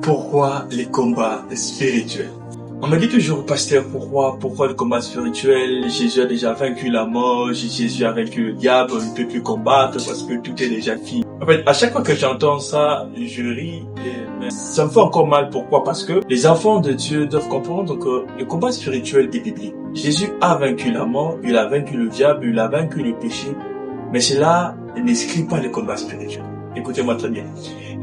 Pourquoi les combats spirituels? On me dit toujours, pasteur, pourquoi le combat spirituel? Jésus a déjà vaincu la mort, Jésus a vaincu le diable, on ne peut plus combattre parce que tout est déjà fini. En fait, à chaque fois que j'entends ça, je ris, mais ça me fait encore mal. Pourquoi? Parce que les enfants de Dieu doivent comprendre que le combat spirituel est biblique. Jésus a vaincu la mort, il a vaincu le diable, il a vaincu le péché, mais cela n'exclut pas le combat spirituel. Écoutez-moi très bien.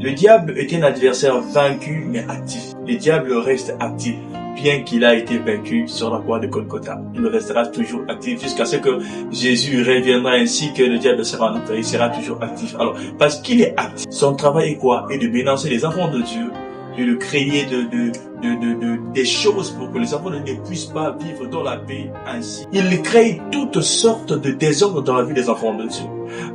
Le diable est un adversaire vaincu mais actif. Le diable reste actif. Bien qu'il a été vaincu sur la croix de Golgotha, il restera toujours actif jusqu'à ce que Jésus reviendra ainsi que le diable sera en enfer. Il sera toujours actif. Alors, parce qu'il est actif, son travail est quoi? Et de menacer les enfants de Dieu, de le créer des choses pour que les enfants ne puissent pas vivre dans la paix ainsi. Il crée toutes sortes de désordres dans la vie des enfants de Dieu.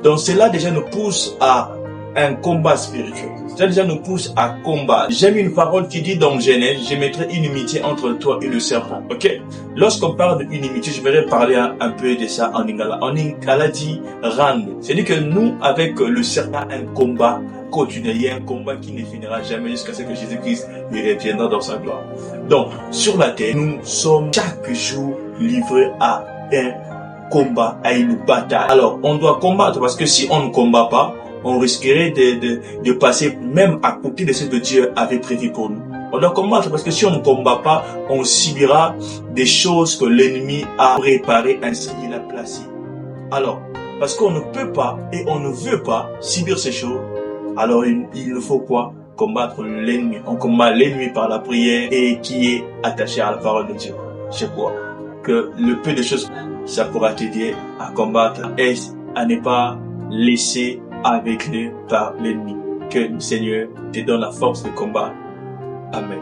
Donc cela déjà nous pousse à un combat spirituel. Ça déjà nous pousse à combattre. J'aime une parole qui dit dans Genèse, je mettrai une inimitié entre toi et le serpent. Ok? Lorsqu'on parle d'inimitié, je vais parler un peu de ça en Lingala. En Lingala dit rand. C'est-à-dire que nous, avec le serpent, un combat quotidien, il y a un combat qui ne finira jamais jusqu'à ce que Jésus-Christ reviendra dans sa gloire. Donc, sur la terre, nous sommes chaque jour livrés à un combat, à une bataille. Alors, on doit combattre parce que si on ne combat pas, on risquerait de passer même à côté de ce que Dieu avait prévu pour nous. On doit combattre parce que si on ne combat pas, on subira des choses que l'ennemi a préparées, ainsi qu'il a placées. Alors, parce qu'on ne peut pas et on ne veut pas subir ces choses, alors il faut quoi? Combattre l'ennemi. On combat l'ennemi par la prière et qui est attaché à la parole de Dieu. Je crois que le peu de choses, ça pourra t'aider à combattre et à ne pas laisser avec par l'ennemi. Que le Seigneur te donne la force de combattre. Amen.